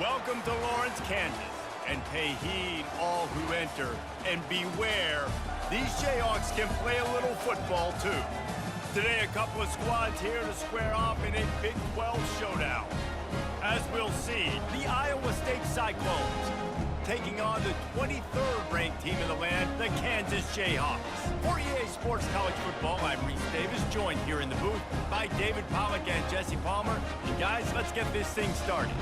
Welcome to Lawrence, Kansas, and pay heed all who enter, and beware, these Jayhawks can play a little football too. Today, a couple of squads here to square off in a Big 12 showdown. As we'll see, the Iowa State Cyclones taking on the 23rd ranked team in the land, the Kansas Jayhawks. For EA Sports College Football, I'm Reese Davis, joined here in the booth by David Pollack and Jesse Palmer. And guys, let's get this thing started.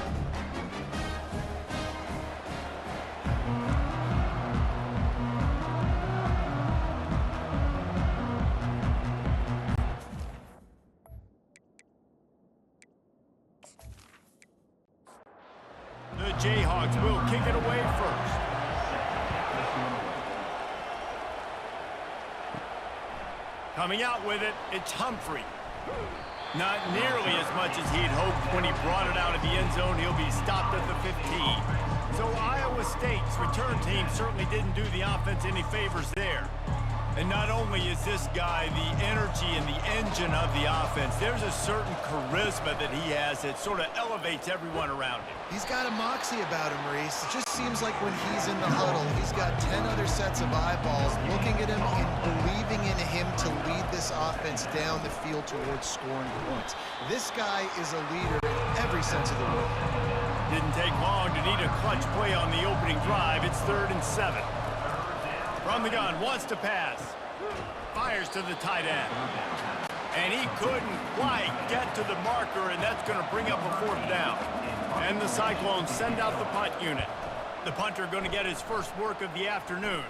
The Jayhawks will kick it away first. Coming out with it, it's Humphrey. Not nearly as much as he'd hoped when he brought it out of the end zone. He'll be stopped at the 15. So Iowa State's return team certainly didn't do the offense any favors there. And not only is this guy the energy and the engine of the offense, there's a certain charisma that he has that sort of elevates everyone around him. He's got a moxie about him, Reese. It just seems like when he's in the huddle, he's got 10 other sets of eyeballs looking at him and believing in him to lead this offense down the field towards scoring points. This guy is a leader in every sense of the word. Didn't take long to need a clutch play on the opening drive. It's 3rd and 7. From the gun, wants to pass. Fires to the tight end. And he couldn't quite get to the marker, and that's going to bring up a 4th down. And the Cyclones send out the punt unit. The punter going to get his first work of the afternoon.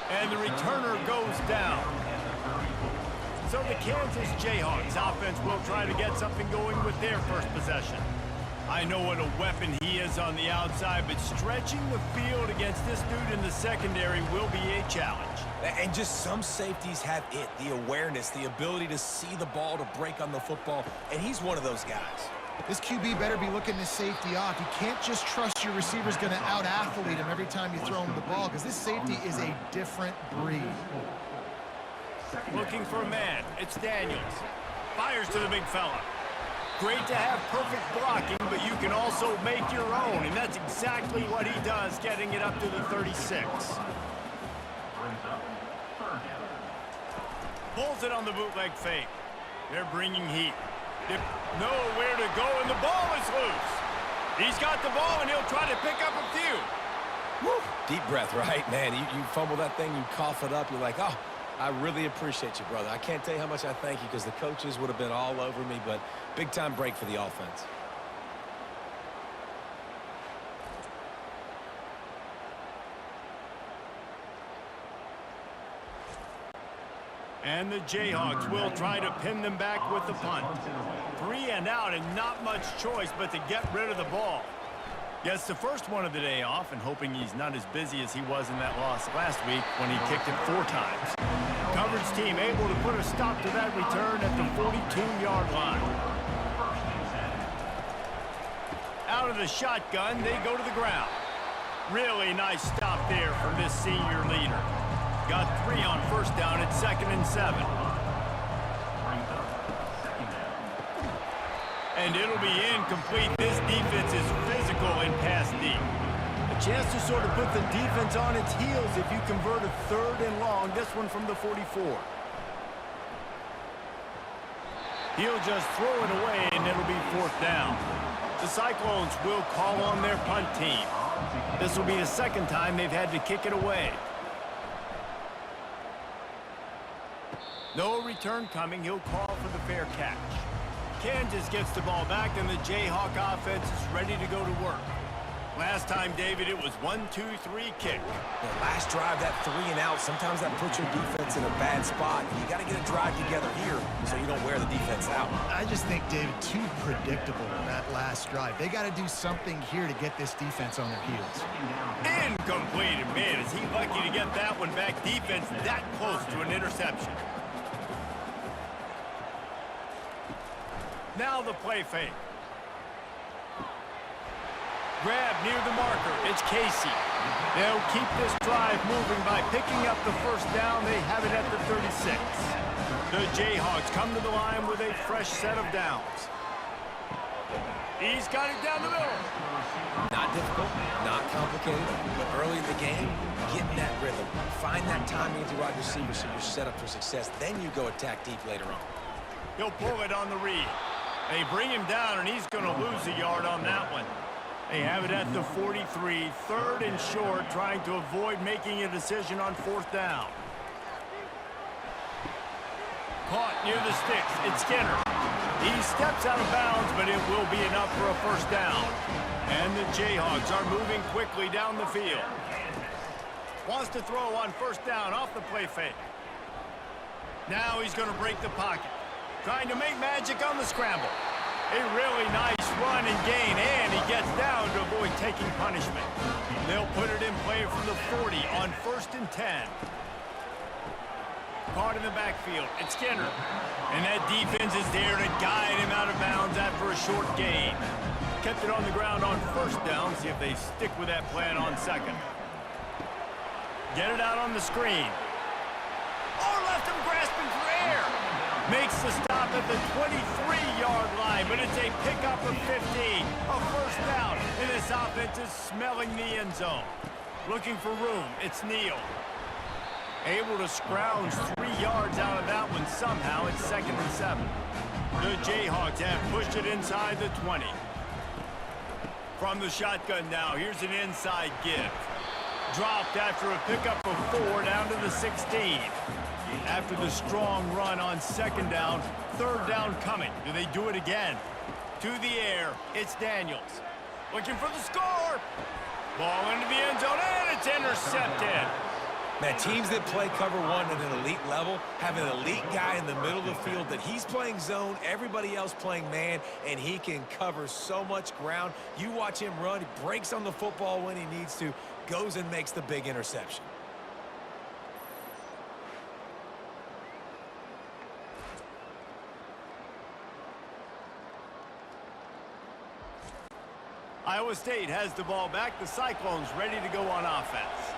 And the returner goes down. So the Kansas Jayhawks offense will try to get something going with their first possession. I know what a weapon he is on the outside, but stretching the field against this dude in the secondary will be a challenge. And just some safeties have it, the awareness, the ability to see the ball, to break on the football, and he's one of those guys. This QB better be looking this safety off. You can't just trust your receiver's going to out-athlete him every time you throw him the ball, because this safety is a different breed. Looking for a man. It's Daniels. Fires to the big fella. Great to have perfect blocking, but you can also make your own, and that's exactly what he does, getting it up to the 36. Pulls it on the bootleg fake. They're bringing heat. Nowhere to go, and the ball is loose. He's got the ball, and he'll try to pick up a few. Woo. Deep breath, right? Man, you fumble that thing, you cough it up, you're like, oh, I really appreciate you, brother. I can't tell you how much I thank you, because the coaches would have been all over me, but big-time break for the offense. And the Jayhawks will try to pin them back with the punt. 3 and out, and not much choice but to get rid of the ball. Gets the first one of the day off, and hoping he's not as busy as he was in that loss last week when he kicked it 4 times. Coverage team able to put a stop to that return at the 42-yard line. Out of the shotgun, they go to the ground. Really nice stop there from this senior leader. Got 3 on first down at 2nd and 7. And it'll be incomplete. This defense is physical and pass deep. A chance to sort of put the defense on its heels if you convert a 3rd and long. This one from the 44. He'll just throw it away, and it'll be 4th down. The Cyclones will call on their punt team. This will be the 2nd time they've had to kick it away. No return coming. He'll call for the fair catch. Kansas gets the ball back, and the Jayhawk offense is ready to go to work. Last time, David, it was 1-2-3 kick. The last drive, that 3 and out, sometimes that puts your defense in a bad spot. And you got to get a drive together here so you don't wear the defense out. I just think, David, too predictable that last drive. They got to do something here to get this defense on their heels. Incomplete. And man, is he lucky to get that one back. Defense that close to an interception. Now the play fake. Grab near the marker. It's Casey. They'll keep this drive moving by picking up the first down. They have it at the 36. The Jayhawks come to the line with a fresh set of downs. He's got it down the middle. Not difficult, not complicated, but early in the game, get in that rhythm. Find that timing with your wide receiver so you're set up for success. Then you go attack deep later on. He'll pull it on the read. They bring him down, and he's going to lose a yard on that one. They have it at the 43, 3rd and short, trying to avoid making a decision on 4th down. Caught near the sticks. It's Skinner. He steps out of bounds, but it will be enough for a 1st down. And the Jayhawks are moving quickly down the field. Wants to throw on 1st down off the play fake. Now he's going to break the pocket. Trying to make magic on the scramble. A really nice run and gain, and he gets down to avoid taking punishment. They'll put it in play from the 40 on 1st and 10. Caught in the backfield. It's Skinner. And that defense is there to guide him out of bounds after a short gain. Kept it on the ground on 1st down. See if they stick with that plan on 2nd. Get it out on the screen. Oh, left him grasping for air. Makes the stop at the 23-yard line, but it's a pickup of 15. A 1st down, and this offense is smelling the end zone. Looking for room. It's Neal. Able to scrounge 3 yards out of that one somehow. It's 2nd and 7. The Jayhawks have pushed it inside the 20. From the shotgun now, here's an inside give. Dropped after a pickup of 4 down to the 16. After the strong run on 2nd down, 3rd down coming. Do they do it again? To the air, it's Daniels. Looking for the score. Ball into the end zone, and it's intercepted. Man, teams that play cover one at an elite level have an elite guy in the middle of the field that he's playing zone, everybody else playing man, and he can cover so much ground. You watch him run, he breaks on the football when he needs to, goes and makes the big interception. Iowa State has the ball back. The Cyclones ready to go on offense.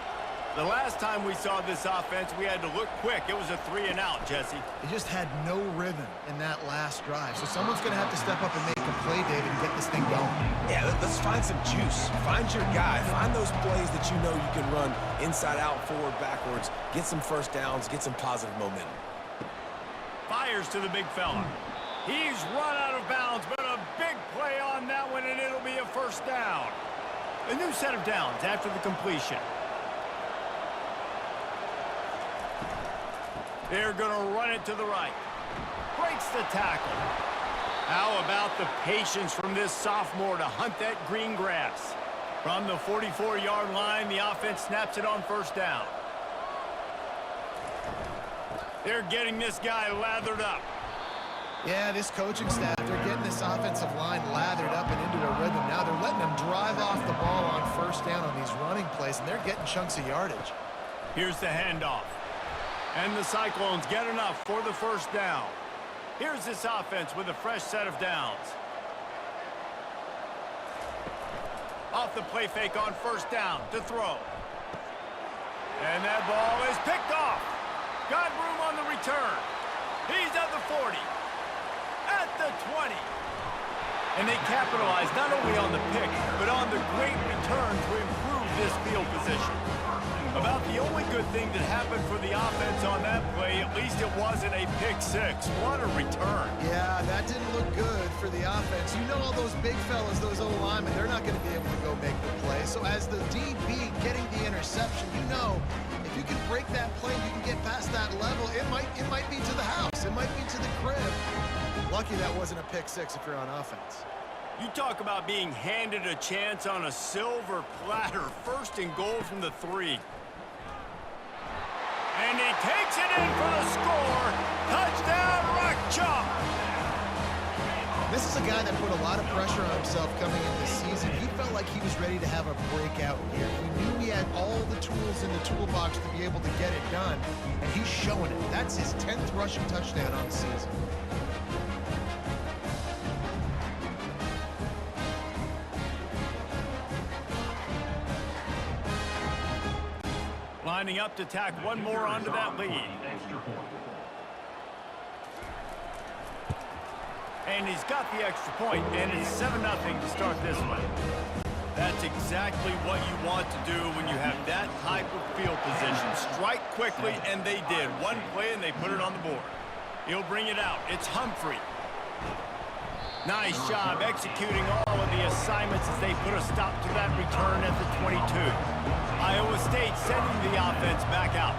The last time we saw this offense, we had to look quick. It was a 3-and-out, Jesse. They just had no rhythm in that last drive. So someone's going to have to step up and make a play, David, and get this thing going. Yeah, let's find some juice. Find your guy. Find those plays that you know you can run inside out, forward, backwards. Get some 1st downs. Get some positive momentum. Fires to the big fella. He's run out of bounds, but a big play on that one, and it'll be a 1st down. A new set of downs after the completion. They're going to run it to the right. Breaks the tackle. How about the patience from this sophomore to hunt that green grass? From the 44-yard line, the offense snaps it on 1st down. They're getting this guy lathered up. Yeah, this coaching staff, they're getting this offensive line lathered up and into a rhythm. Now they're letting them drive off the ball on 1st down on these running plays, and they're getting chunks of yardage. Here's the handoff. And the Cyclones get enough for the 1st down. Here's this offense with a fresh set of downs. Off the play fake on 1st down to throw. And that ball is picked off. Got room on the return. He's at the 40. At the 20. And they capitalize not only on the pick, but on the great return to improve this field position. About the only good thing that happened for the offense on that play, at least it wasn't a pick 6. What a return. Yeah, that didn't look good for the offense. You know all those big fellas, those O-linemen, they're not going to be able to go make the play. So as the DB getting the interception, you know, if you can break that play, you can get past that level, it might be to the house. It might be to the crib. Lucky that wasn't a pick 6 if you're on offense. You talk about being handed a chance on a silver platter. 1st and goal from the 3. And he takes it in for the score. Touchdown, Rock Chalk. This is a guy that put a lot of pressure on himself coming into the season. He felt like he was ready to have a breakout year. He knew he had all the tools in the toolbox to be able to get it done, and he's showing it. That's his 10th rushing touchdown on the season. Lining up to tack one more onto that lead. And he's got the extra point, and it's 7-0 to start this one. That's exactly what you want to do when you have that type of field position. Strike quickly, and they did. One play, and they put it on the board. He'll bring it out. It's Humphrey. Nice job executing all of the assignments as they put a stop to that return at the 22. Iowa State sending the offense back out.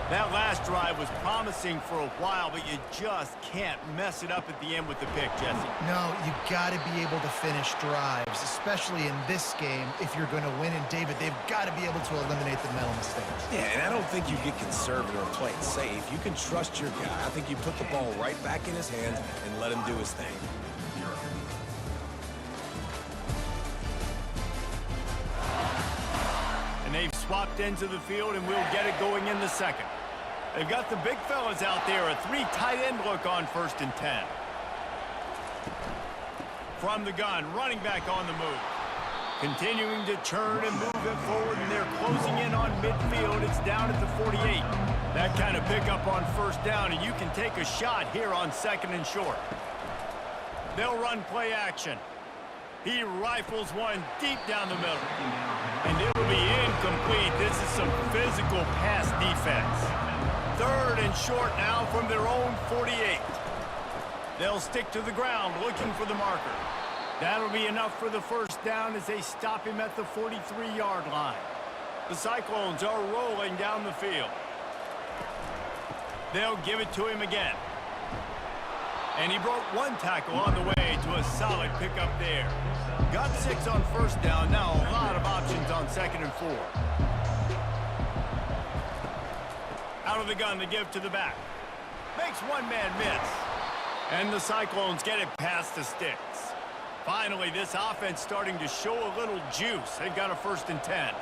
That last drive was promising for a while, but you just can't mess it up at the end with the pick, Jesse. No, you got to be able to finish drives, especially in this game if you're going to win. And, David, they've got to be able to eliminate the mental mistakes. Yeah, and I don't think you get conservative or play it safe. You can trust your guy. I think you put the ball right back in his hands and let him do his thing. And they've swapped ends of the field, and we'll get it going in the second. They've got the big fellas out there, a 3 tight end look on 1st and 10. From the gun, running back on the move. Continuing to churn and move it forward, and they're closing in on midfield. It's down at the 48. That kind of pickup on 1st down, and you can take a shot here on 2nd and short. They'll run play action. He rifles one deep down the middle. And it'll be incomplete. This is some physical pass defense. 3rd and short now from their own 48. They'll stick to the ground looking for the marker. That'll be enough for the 1st down as they stop him at the 43-yard line. The Cyclones are rolling down the field. They'll give it to him again. And he broke 1 tackle on the way to a solid pickup there. Got 6 on 1st down. Now a lot of options on 2nd and 4. Out of the gun to give to the back. Makes one man miss. And the Cyclones get it past the sticks. Finally, this offense starting to show a little juice. They've got a 1st and 10.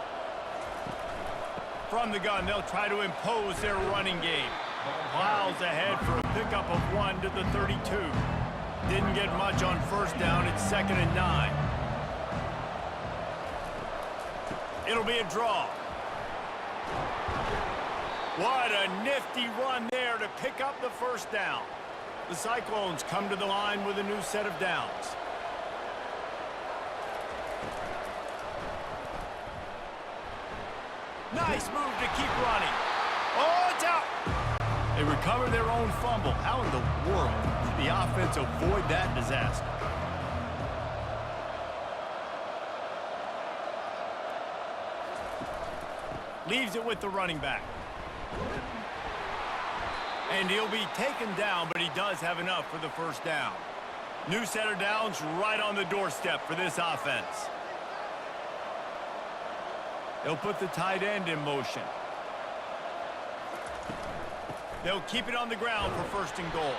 From the gun, they'll try to impose their running game. Plows ahead for a pickup of 1 to the 32. Didn't get much on 1st down. It's 2nd and 9. It'll be a draw. What a nifty run there to pick up the 1st down. The Cyclones come to the line with a new set of downs. Nice move to keep running. Oh, it's out. They recover their own fumble. How in the world did the offense avoid that disaster? Leaves it with the running back. And he'll be taken down, but he does have enough for the 1st down. New set of downs right on the doorstep for this offense. They'll put the tight end in motion. They'll keep it on the ground for 1st and goal.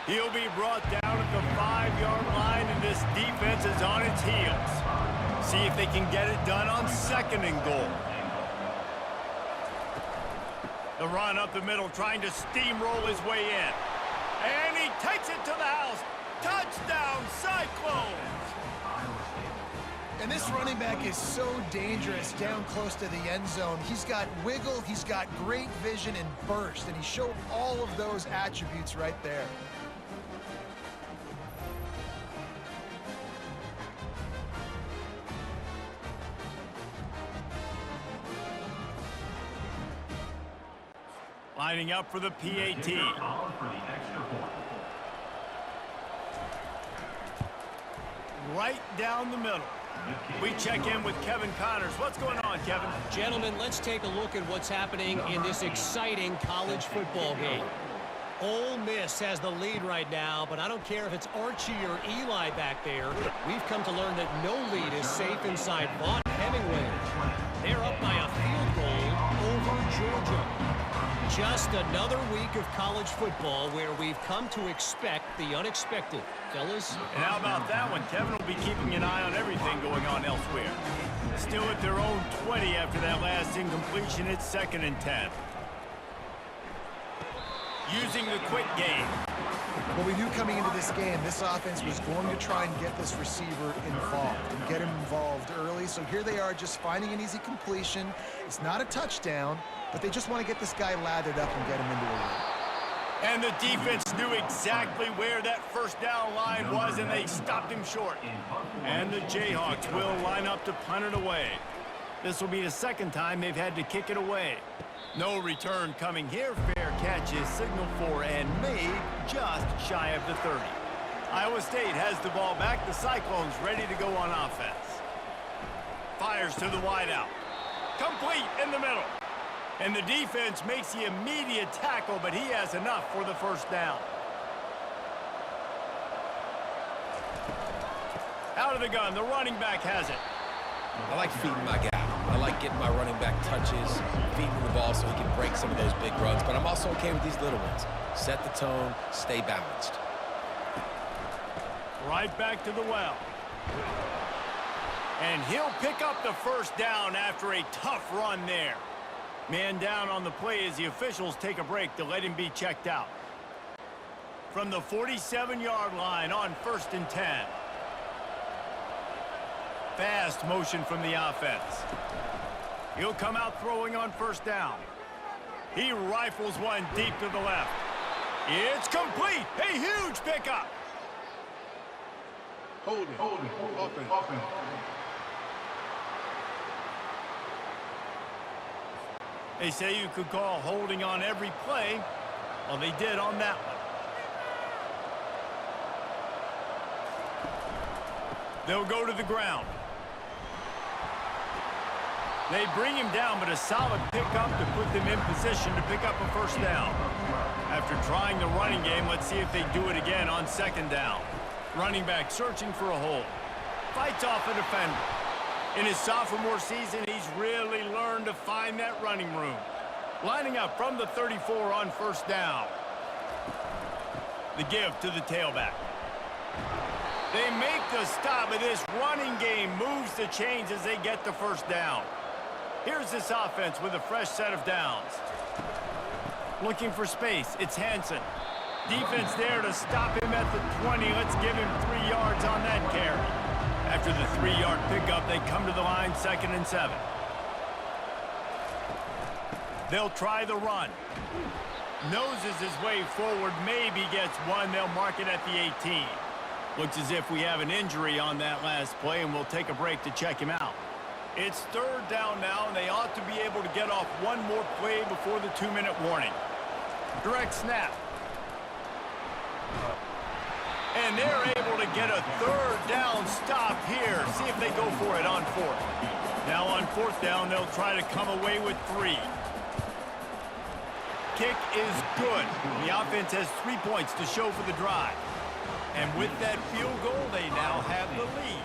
He'll be brought down at the 5-yard line, and this defense is on its heels. See if they can get it done on 2nd and goal. The run up the middle, trying to steamroll his way in. And he takes it to the house. Touchdown, Cyclones! And this running back is so dangerous down close to the end zone. He's got wiggle, he's got great vision and burst, and he showed all of those attributes right there. Lining up for the PAT. Right down the middle. We check in with Kevin Connors. What's going on, Kevin? Gentlemen, let's take a look at what's happening in this exciting college football game. Ole Miss has the lead right now, but I don't care if it's Archie or Eli back there. We've come to learn that no lead is safe inside Vaught Hemingway. They're up by a field goal over Georgia. Just another week of college football where we've come to expect the unexpected. Fellas? And how about that one? Kevin will be keeping an eye on everything going on elsewhere. Still at their own 20 after that last incompletion. It's 2nd and 10. Using the quick game. Well, we knew coming into this game, this offense was going to try and get this receiver involved and get him involved early. So here they are just finding an easy completion. It's not a touchdown, but they just want to get this guy lathered up and get him into a run. And the defense knew exactly where that first down line was, and they stopped him short. And the Jayhawks will line up to punt it away. This will be the second time they've had to kick it away. No return coming here. Fair catch is signaled for and made just shy of the 30. Iowa State has the ball back. The Cyclones ready to go on offense. Fires to the wideout. Complete in the middle. And the defense makes the immediate tackle, but he has enough for the first down. Out of the gun, the running back has it. I like feeding my guy. I like getting my running back touches, feeding him the ball so he can break some of those big runs. But I'm also okay with these little ones. Set the tone, stay balanced. Right back to the well. And he'll pick up the first down after a tough run there. Man down on the play as the officials take a break to let him be checked out. From the 47-yard line on 1st and 10. Fast motion from the offense. He'll come out throwing on first down. He rifles one deep to the left. It's complete. A huge pickup. Hold it. Offense. They say you could call holding on every play. Well, they did on that one. They'll go to the ground. They bring him down, but a solid pickup to put them in position to pick up a first down. After trying the running game, let's see if they do it again on 2nd down. Running back searching for a hole. Fights off a defender. In his sophomore season, he's really learned to find that running room. Lining up from the 34 on first down. The give to the tailback. They make the stop, but this running game moves the chains as they get the first down. Here's this offense with a fresh set of downs. Looking for space, it's Hansen. Defense there to stop him at the 20. Let's give him 3 yards on that carry. After the 3-yard pickup, they come to the line, 2nd and 7. They'll try the run. Noses his way forward, maybe gets one. They'll mark it at the 18. Looks as if we have an injury on that last play, and we'll take a break to check him out. It's 3rd down now, and they ought to be able to get off one more play before the 2-minute warning. Direct snap. And they're able to get a 3rd down stop here. See if they go for it on 4th. Now on 4th down, they'll try to come away with 3. Kick is good. The offense has 3 points to show for the drive. And with that field goal, they now have the lead.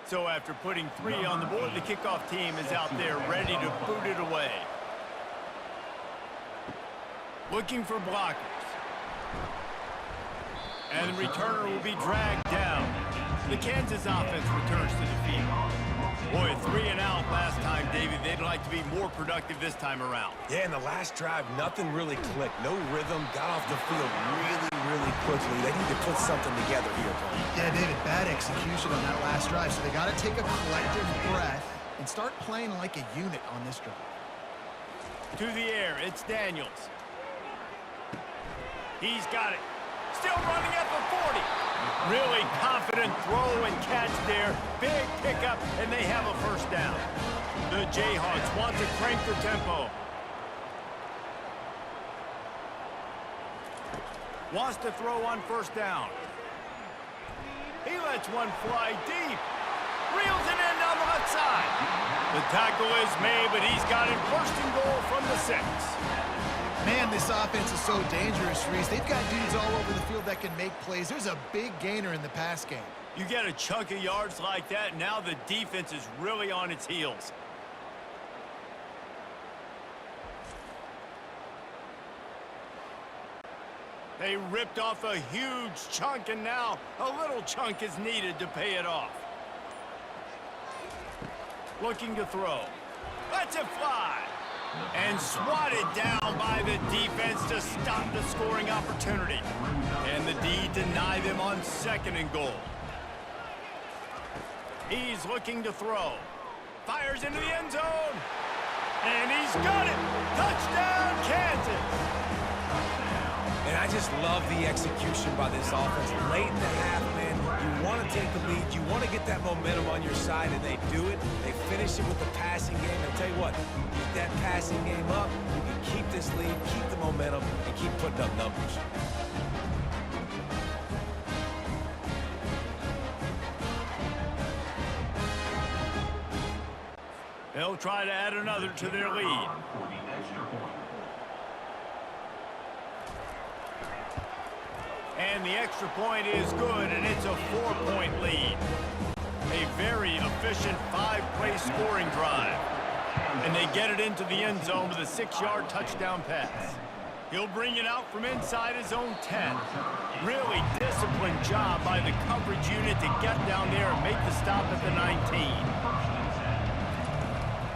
So after putting 3 on the board, the kickoff team is out there ready to boot it away. Looking for blockers. And the returner will be dragged down. The Kansas offense returns to the field. Boy, 3 and out last time, David. They'd like to be more productive this time around. Yeah, in the last drive, nothing really clicked. No rhythm, got off the field really quickly. They need to put something together here, Tony. Yeah, David, bad execution on that last drive, so they got to take a collective breath and start playing like a unit on this drive. To the air, it's Daniels. He's got it. Still running at the 40. Really confident throw and catch there. Big pickup, and they have a first down. The Jayhawks want to crank the tempo. Wants to throw on first down. He lets one fly deep. Reels it in on the left side. The tackle is made, but he's got it 1st and goal from the 6. Man, this offense is so dangerous, Reese. They've got dudes all over the field that can make plays. There's a big gainer in the pass game. You get a chunk of yards like that, now the defense is really on its heels. They ripped off a huge chunk, and now a little chunk is needed to pay it off. looking to throw. Lets it fly. And swatted down by the defense to stop the scoring opportunity. And the D deny them on 2nd and goal. He's looking to throw. Fires into the end zone. And he's got it. Touchdown, Kansas. And I just love the execution by this offense. Late in the half, man, you want to take the lead. You want to get that momentum on your side, and they do it. They finish it with the passing game. And I'll tell you what, keep that passing game up. You can keep this lead, keep the momentum, and keep putting up numbers. They'll try to add another to their lead. And the extra point is good, and it's a 4-point lead. A very efficient 5-play scoring drive. And they get it into the end zone with a 6-yard touchdown pass. He'll bring it out from inside his own 10. Really disciplined job by the coverage unit to get down there and make the stop at the 19.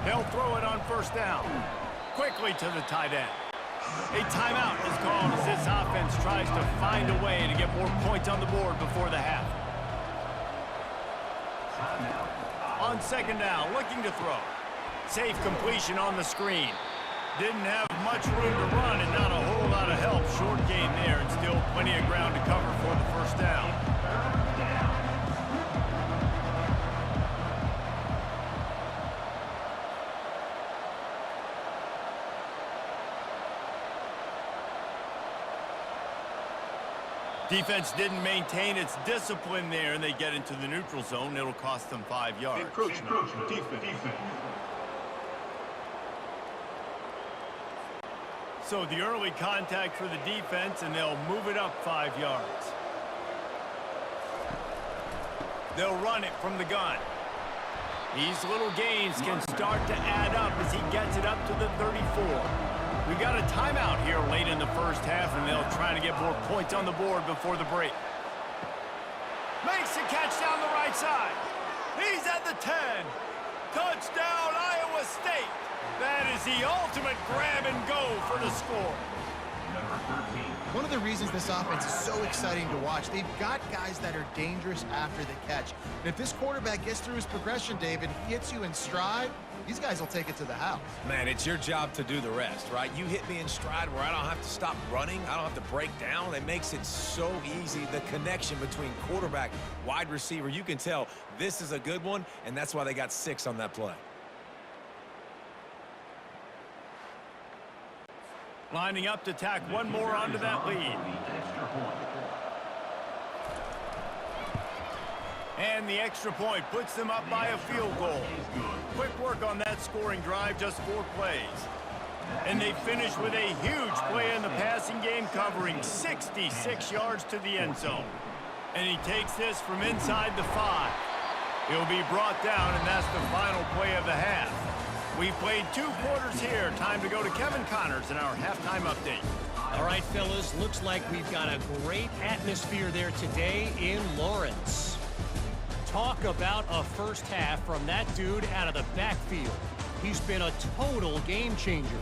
They'll throw it on 1st down. Quickly to the tight end. A timeout is called as this offense tries to find a way to get more points on the board before the half. On 2nd down, looking to throw. Safe completion on the screen. Didn't have much room to run and not a whole lot of help. Short gain there and still plenty of ground to cover for the 1st down. Defense didn't maintain its discipline there, and they get into the neutral zone. It'll cost them 5 yards. Encroachment. Defense. So the early contact for the defense, and they'll move it up 5 yards. They'll run it from the gun. These little gains can start to add up as he gets it up to the 34. We got a timeout here late in the 1st half, and they'll try to get more points on the board before the break. Makes the catch down the right side. He's at the 10. Touchdown, Iowa State. That is the ultimate grab and go for the score. One of the reasons this offense is so exciting to watch, they've got guys that are dangerous after the catch. And if this quarterback gets through his progression, David, hits you in stride, these guys will take it to the house. Man, it's your job to do the rest, right? You hit me in stride where I don't have to stop running. I don't have to break down. It makes it so easy. The connection between quarterback, wide receiver, you can tell this is a good one, and that's why they got 6 on that play. Lining up to tack one more onto that lead. And the extra point puts them up by a field goal. Quick work on that scoring drive, just 4 plays. And they finish with a huge play in the passing game, covering 66 yards to the end zone. And he takes this from inside the 5. He'll be brought down, and that's the final play of the half. We've played 2 quarters here. Time to go to Kevin Connors in our halftime update. All right, fellas, looks like we've got a great atmosphere there today in Lawrence. Talk about a 1st half from that dude out of the backfield. He's been a total game changer.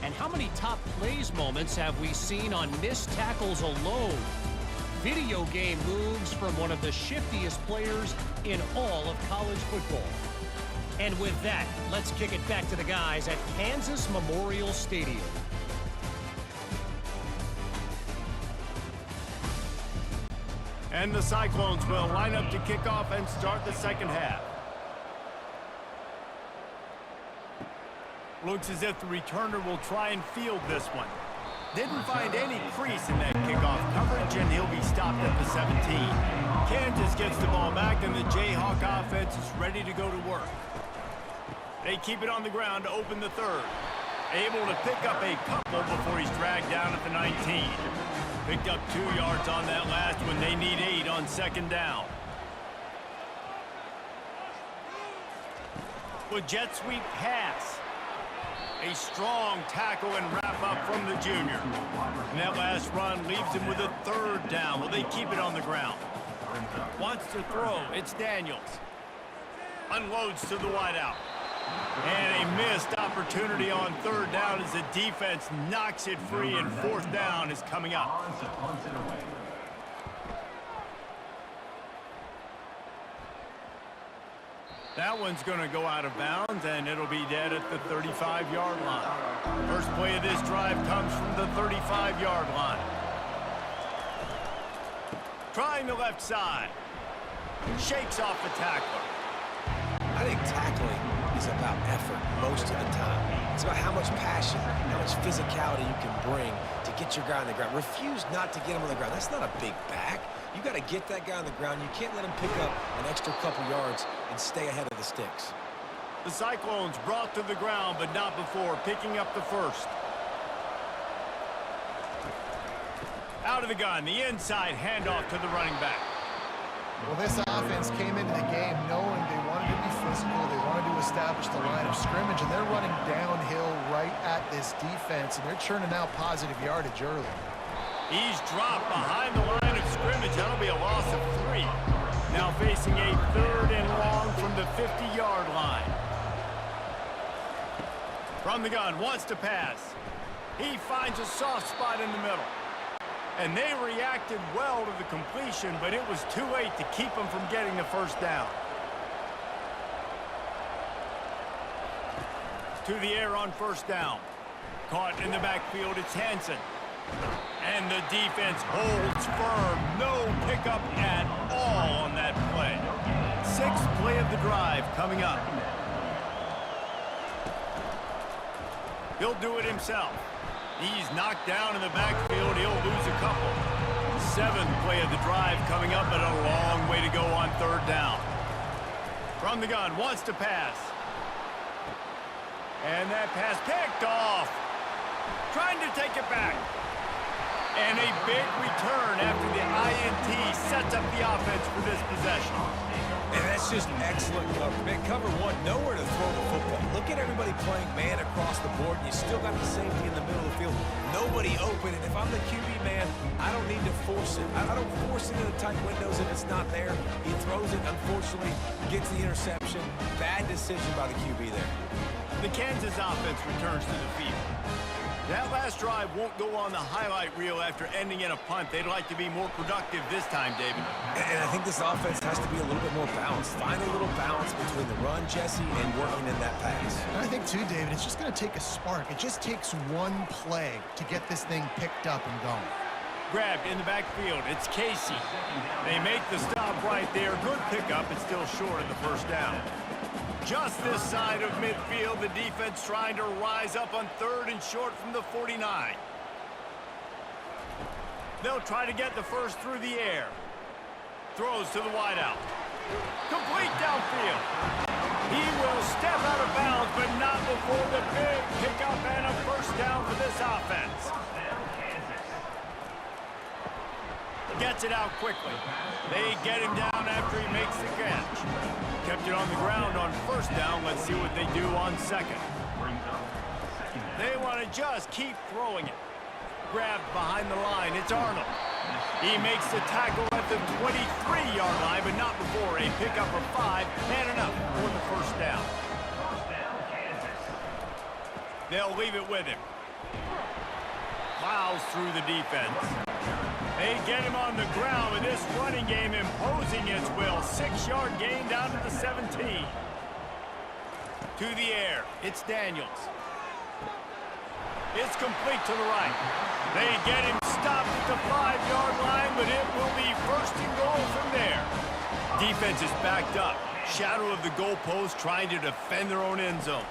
And how many top plays moments have we seen on missed tackles alone? Video game moves from one of the shiftiest players in all of college football. And with that, let's kick it back to the guys at Kansas Memorial Stadium. And the Cyclones will line up to kick off and start the 2nd half. Looks as if the returner will try and field this one. Didn't find any crease in that kickoff coverage, and he'll be stopped at the 17. Kansas gets the ball back, and the Jayhawk offense is ready to go to work. They keep it on the ground to open the 3rd. Able to pick up a couple before he's dragged down at the 19. Picked up 2 yards on that last one. They need 8 on 2nd down. With jet sweep pass. A strong tackle and wrap up from the junior. And that last run leaves him with a 3rd down. Will they keep it on the ground? Wants to throw. It's Daniels. Unloads to the wideout. And a missed opportunity on third down as the defense knocks it free, and fourth down is coming up. That one's going to go out of bounds, and it'll be dead at the 35-yard line. First play of this drive comes from the 35-yard line. Trying the left side. Shakes off the tackler. I think tackling is about effort most of the time. It's about how much passion, how much physicality you can bring to get your guy on the ground. Refuse not to get him on the ground. That's not a big back. You got to get that guy on the ground. You can't let him pick up an extra couple yards and stay ahead of the sticks. The Cyclones brought to the ground, but not before picking up the first. Out of the gun, the inside handoff to the running back. Well, this offense came into the game knowing they wanted to be physical, they wanted to establish the line of scrimmage, and they're running downhill right at this defense, and they're churning out positive yardage early. He's dropped behind the line of scrimmage. That'll be a loss of 3. Now facing a third and long from the 50-yard line. From the gun, wants to pass. He finds a soft spot in the middle. And they reacted well to the completion, but it was too late to keep them from getting the first down. To the air on first down. Caught in the backfield, it's Hansen. And the defense holds firm. No pickup at all on that play. 6th play of the drive coming up. He'll do it himself. He's knocked down in the backfield. He'll lose a couple. 7th play of the drive coming up, but a long way to go on third down. From the gun, wants to pass. And that pass picked off. Trying to take it back. And a big return after the INT sets up the offense for this possession. And that's just excellent cover. Man, cover one, nowhere to throw the football. Look at everybody playing man across the board. You still got the safety in the middle of the field. Nobody open. And if I'm the QB, man, I don't need to force it. I don't force it into tight windows if it's not there. He throws it, unfortunately, gets the interception. Bad decision by the QB there. The Kansas offense returns to the field. That last drive won't go on the highlight reel after ending in a punt. They'd like to be more productive this time, David. And I think this offense has to be a little bit more balanced. Find a little balance between the run, Jesse, and working in that pass. And I think, too, David, it's just going to take a spark. It just takes one play to get this thing picked up and going. Grabbed in the backfield. It's Casey. They make the stop right there. Good pickup. It's still short of the first down. Just this side of midfield, the defense trying to rise up on third and short from the 49. They'll try to get the first through the air. Throws to the wideout. Complete downfield. He will step out of bounds, but not before the big pickup and a first down for this offense. Gets it out quickly. They get him down after he makes the catch. Kept it on the ground on first down. Let's see what they do on second. They want to just keep throwing it. Grabbed behind the line. It's Arnold. He makes the tackle at the 23-yard line, but not before a pickup of 5 and enough for the first down. They'll leave it with him. Plows through the defense. They get him on the ground with this running game imposing its will. 6-yard gain down to the 17. To the air, it's Daniels. It's complete to the right. They get him stopped at the 5-yard line, but it will be first and goal from there. Defense is backed up. Shadow of the goalpost trying to defend their own end zone.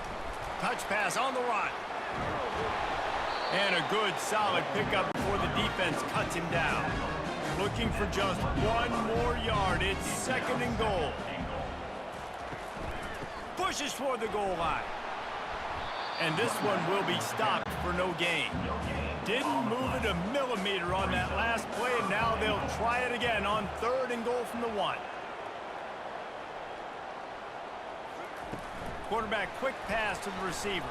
Touch pass on the run. And a good, solid pickup before the defense cuts him down. Looking for just one more yard. It's second and goal. Pushes toward the goal line. And this one will be stopped for no gain. Didn't move it a millimeter on that last play, and now they'll try it again on third and goal from the 1. Quarterback, quick pass to the receiver.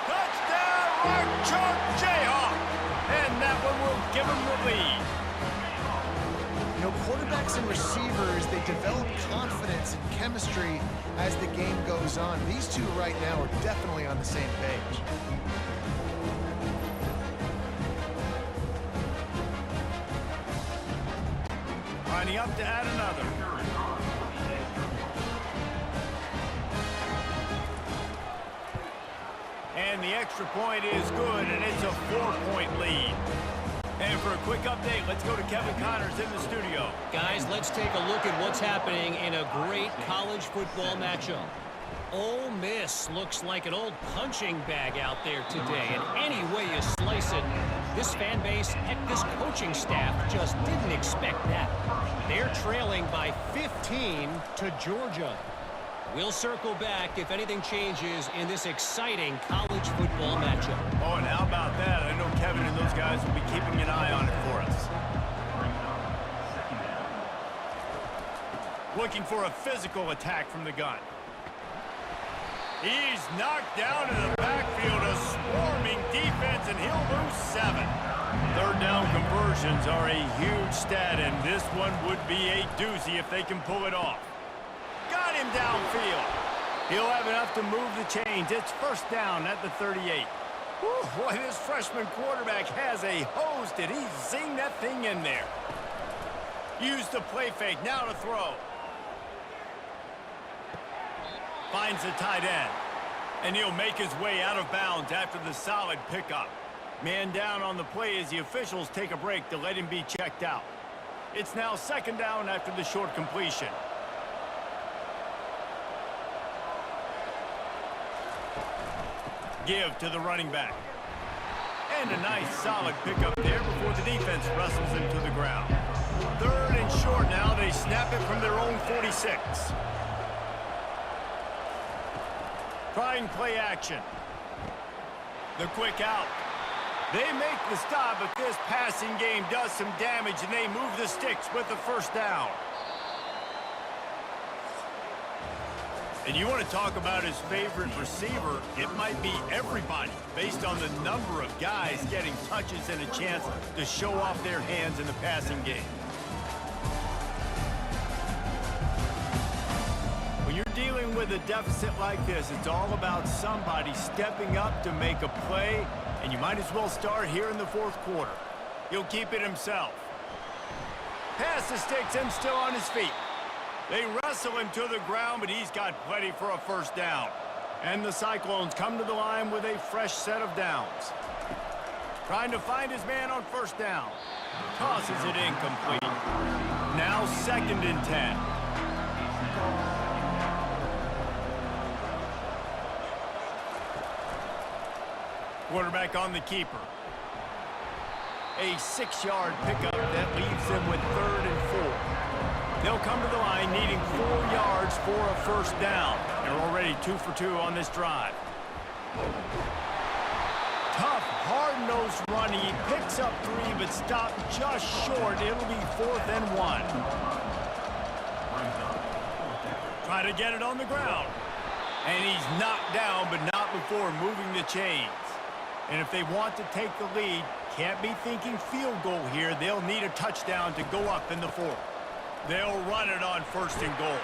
Touchdown, Mark Jayhawk! And that one will give him the lead. You know, quarterbacks and receivers, they develop confidence and chemistry as the game goes on. These two right now are definitely on the same page. Lining up to add another. And the extra point is good, and it's a 4-point lead. And for a quick update, let's go to Kevin Connors in the studio. Guys, let's take a look at what's happening in a great college football matchup. Ole Miss looks like an old punching bag out there today. And any way you slice it, this fan base, heck, this coaching staff just didn't expect that. They're trailing by 15 to Georgia. We'll circle back if anything changes in this exciting college football matchup. Oh, and how about that? I know Kevin and those guys will be keeping an eye on it for us. Looking for a physical attack from the gun. He's knocked down in the backfield, a swarming defense, and he'll lose 7. Third down conversions are a huge stat, and this one would be a doozy if they can pull it off. Got him downfield. He'll have enough to move the chains. It's first down at the 38. Whew, boy, this freshman quarterback has a hose. Did he zing that thing in there? Use the play fake. Now to throw. Finds the tight end. And he'll make his way out of bounds after the solid pickup. Man down on the play as the officials take a break to let him be checked out. It's now second down after the short completion. Give to the running back. And a nice solid pickup there before the defense wrestles him to the ground. Third and short now. They snap it from their own 46. Trying play action. The quick out. They make the stop, but this passing game does some damage, and they move the sticks with the first down. And you want to talk about his favorite receiver, it might be everybody, based on the number of guys getting touches and a chance to show off their hands in the passing game. When you're dealing with a deficit like this, it's all about somebody stepping up to make a play, and you might as well start here in the fourth quarter. He'll keep it himself. Pass the sticks and still on his feet. They wrestle him to the ground, but he's got plenty for a first down. And the Cyclones come to the line with a fresh set of downs. Trying to find his man on first down. Tosses it incomplete. Now second and 10. Quarterback on the keeper. A 6-yard pickup that leaves them with third and 4. They'll come to the line needing 4 yards for a first down. They're already 2 for 2 on this drive. Tough, hard-nosed run. He picks up 3, but stopped just short. It'll be 4th and 1. Try to get it on the ground. And he's knocked down, but not before moving the chains. And if they want to take the lead, can't be thinking field goal here. They'll need a touchdown to go up in the 4th. They'll run it on first and goal.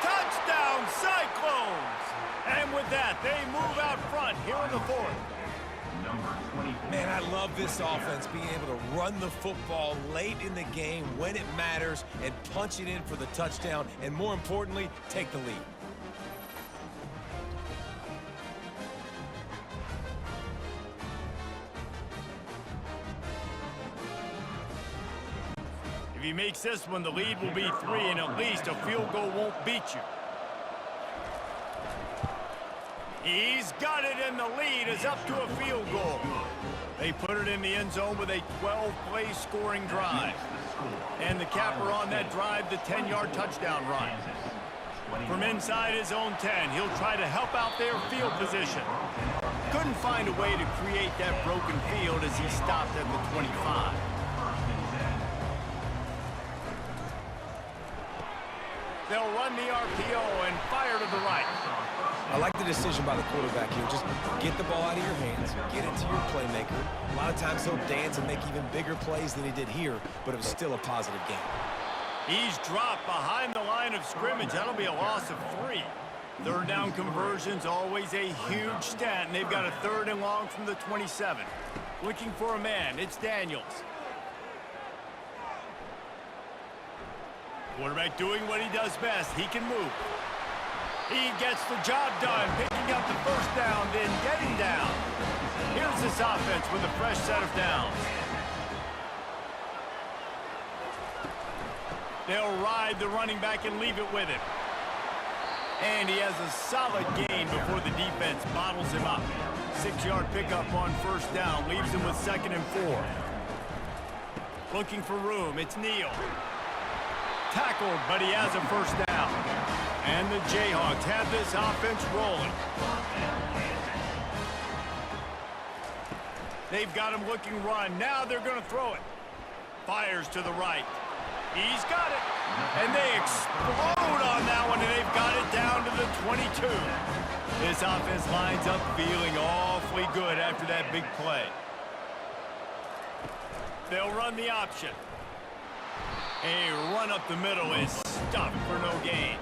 Touchdown, Cyclones! And with that, they move out front here in the 4th. Man, I love this offense, being able to run the football late in the game when it matters and punch it in for the touchdown, and more importantly, take the lead. If he makes this one, the lead will be 3, and at least a field goal won't beat you. He's got it, and the lead is up to a field goal. They put it in the end zone with a 12-play scoring drive. And the capper on that drive, the 10-yard touchdown run. From inside his own 10, he'll try to help out their field position. Couldn't find a way to create that broken field as he stopped at the 25. They'll run the RPO and fire to the right. I like the decision by the quarterback here. Just get the ball out of your hands, get it to your playmaker. A lot of times he'll dance and make even bigger plays than he did here, but it was still a positive game. He's dropped behind the line of scrimmage. That'll be a loss of 3. Third down conversion's always a huge stat, and they've got a 3rd and long from the 27. Looking for a man. It's Daniels. Quarterback doing what he does best. He can move. He gets the job done, picking up the first down, then getting down. Here's this offense with a fresh set of downs. They'll ride the running back and leave it with him. And he has a solid gain before the defense bottles him up. 6-yard pickup on first down, leaves him with 2nd and 4. Looking for room, it's Neal. Tackled, but he has a first down. And the Jayhawks have this offense rolling. They've got him looking run. Now they're going to throw it. Fires to the right. He's got it. And they explode on that one, and they've got it down to the 22. This offense lines up feeling awfully good after that big play. They'll run the option. A run up the middle is stopped for no gain.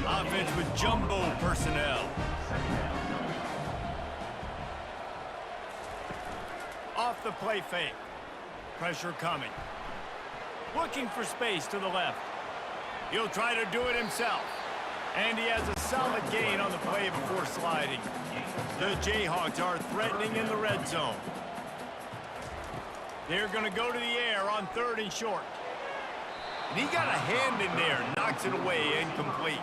Offense with jumbo personnel. Off the play fake. Pressure coming. Looking for space to the left. He'll try to do it himself. And he has a solid gain on the play before sliding. The Jayhawks are threatening in the red zone. They're going to go to the air on 3rd and short. And he got a hand in there, knocks it away, incomplete.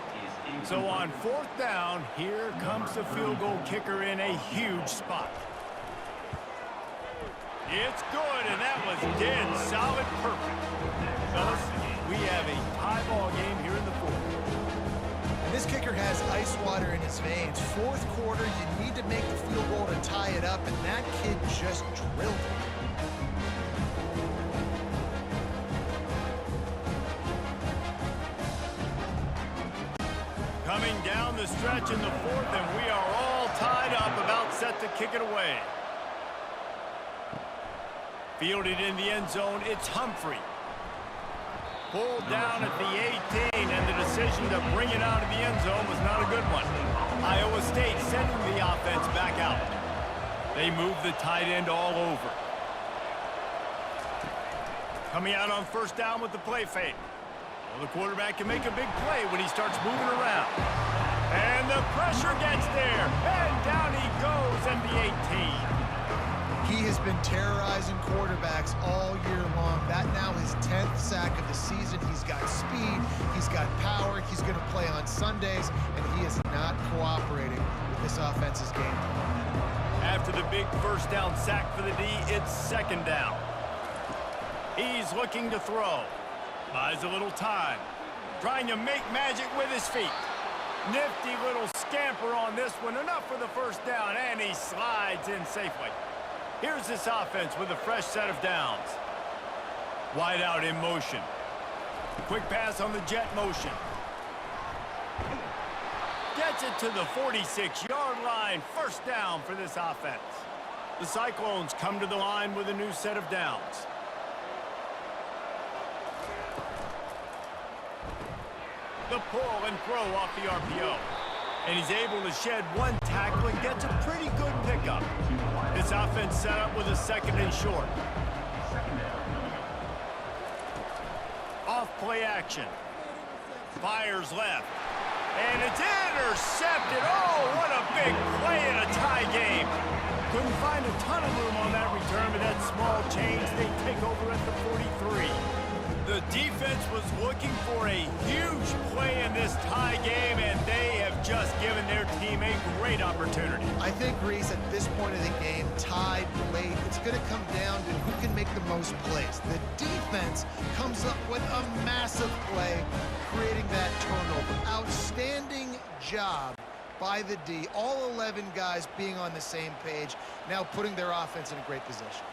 So on 4th down, here comes the field goal kicker in a huge spot. It's good, and that was dead solid perfect. Fellas, we have a tie ball game here in the 4th. And this kicker has ice water in his veins. 4th quarter, you need to make the field goal to tie it up, and that kid just drilled it. Coming down the stretch in the 4th, and we are all tied up, about set to kick it away. Fielded in the end zone, it's Humphrey. Pulled down at the 18, and the decision to bring it out of the end zone was not a good one. Iowa State sending the offense back out. They move the tight end all over. Coming out on first down with the play fake. Well, the quarterback can make a big play when he starts moving around. And the pressure gets there. And down he goes at the 18. He has been terrorizing quarterbacks all year long. That now his 10th sack of the season. He's got speed. He's got power. He's going to play on Sundays. And he is not cooperating with this offense's game plan. After the big first down sack for the D, it's 2nd down. He's looking to throw. Buys a little time. Trying to make magic with his feet. Nifty little scamper on this one. Enough for the first down, and he slides in safely. Here's this offense with a fresh set of downs. Wide out in motion. Quick pass on the jet motion. Gets it to the 46-yard line. First down for this offense. The Cyclones come to the line with a new set of downs. The pull and throw off the RPO. And he's able to shed one tackle and gets a pretty good pickup. This offense set up with a 2nd and short. Off play action. Fires left. And it's intercepted. Oh, what a big play in a tie game. Couldn't find a ton of room on that return, but that small change, they take over at the 43. The defense was looking for a huge play in this tie game, and they have just given their team a great opportunity. I think, Reese, at this point of the game, tied late, it's going to come down to who can make the most plays. The defense comes up with a massive play, creating that turnover. Outstanding job by the D. All 11 guys being on the same page, now putting their offense in a great position.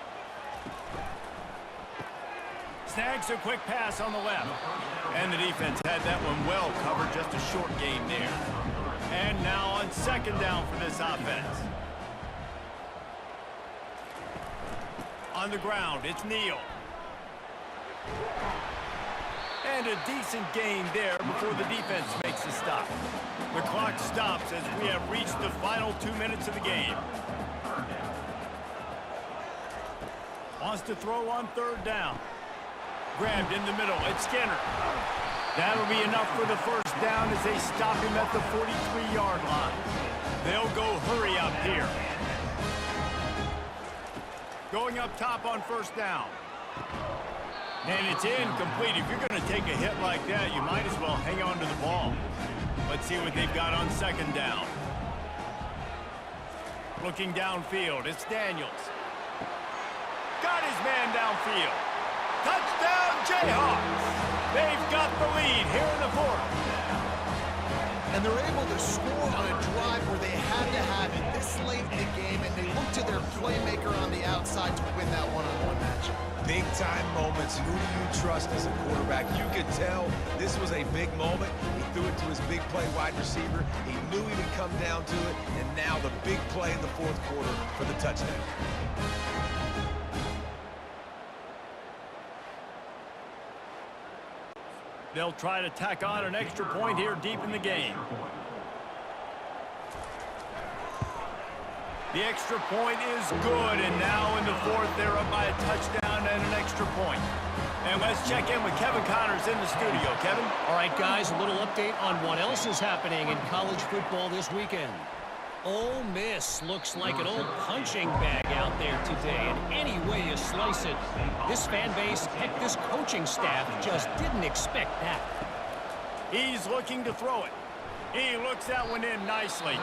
Snags a quick pass on the left. And the defense had that one well covered, just a short game there. And now on second down for this offense. On the ground, it's Neal. And a decent gain there before the defense makes a stop. The clock stops as we have reached the final 2 minutes of the game. Wants to throw on third down. Grabbed in the middle. It's Skinner. That'll be enough for the first down as they stop him at the 43-yard line. They'll go hurry up here. Going up top on first down. And it's incomplete. If you're going to take a hit like that, you might as well hang on to the ball. Let's see what they've got on second down. Looking downfield, it's Daniels. Got his man downfield. Touchdown, Jayhawks! They've got the lead here in the fourth. And they're able to score on a drive where they had to have it this late in the game, and they look to their playmaker on the outside to win that one-on-one matchup. Big-time moments. Who do you trust as a quarterback? You could tell this was a big moment. He threw it to his big play wide receiver. He knew he would come down to it, and now the big play in the fourth quarter for the touchdown. They'll try to tack on an extra point here deep in the game. The extra point is good, and now in the fourth, they're up by a touchdown and an extra point. And let's check in with Kevin Connors in the studio. Kevin? All right, guys, a little update on what else is happening in college football this weekend. Ole Miss looks like an old punching bag out there today, and any way you slice it. This fan base, heck, this coaching staff just didn't expect that. He's looking to throw it. He looks that one in nicely.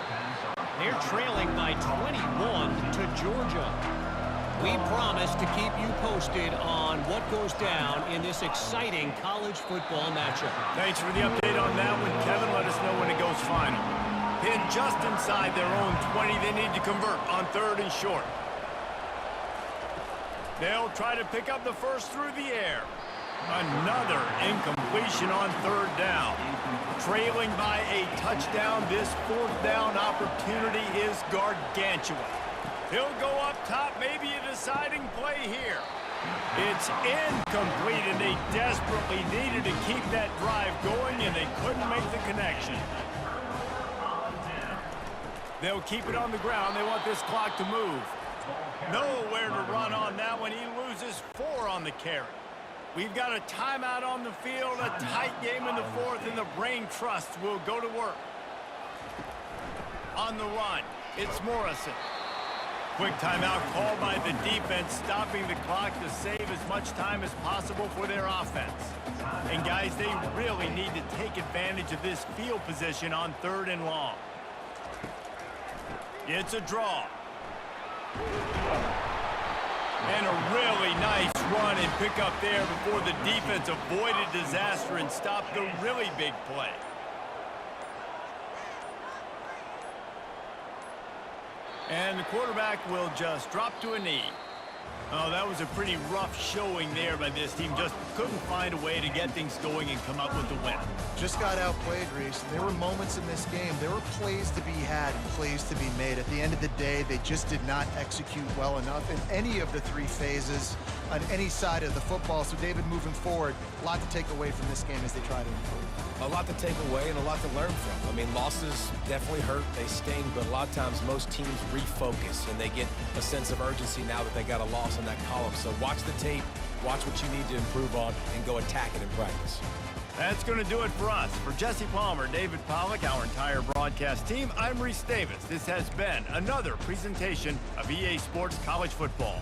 They're trailing by 21 to Georgia. We promise to keep you posted on what goes down in this exciting college football matchup. Thanks for the update on that one, Kevin. Let us know when it goes final. Pinned just inside their own 20. They need to convert on third and short. They'll try to pick up the first through the air. Another incompletion on third down. Trailing by a touchdown, this fourth down opportunity is gargantuan. He'll go up top, maybe a deciding play here. It's incomplete, and they desperately needed to keep that drive going, and they couldn't make the connection. They'll keep it on the ground. They want this clock to move. Nowhere to run on that one. He loses 4 on the carry. We've got a timeout on the field, a tight game in the fourth, and the Brain Trust will go to work. On the run, it's Morrison. Quick timeout called by the defense, stopping the clock to save as much time as possible for their offense. And guys, they really need to take advantage of this field position on third and long. It's a draw. And a really nice run and pick up there before the defense avoided disaster and stopped the really big play. And the quarterback will just drop to a knee. Oh, that was a pretty rough showing there by this team. Just couldn't find a way to get things going and come up with the win. Just got outplayed, Reese. There were moments in this game. There were plays to be had and plays to be made. At the end of the day, they just did not execute well enough in any of the 3 phases on any side of the football. So, David, moving forward, a lot to take away from this game as they try to improve. A lot to take away and a lot to learn from. I mean, losses definitely hurt. They sting, but a lot of times most teams refocus and they get a sense of urgency now that they got a loss in that column. So watch the tape, watch what you need to improve on, and go attack it in practice. That's going to do it for us. For Jesse Palmer, David Pollack, our entire broadcast team, I'm Reese Davis. This has been another presentation of EA Sports College Football.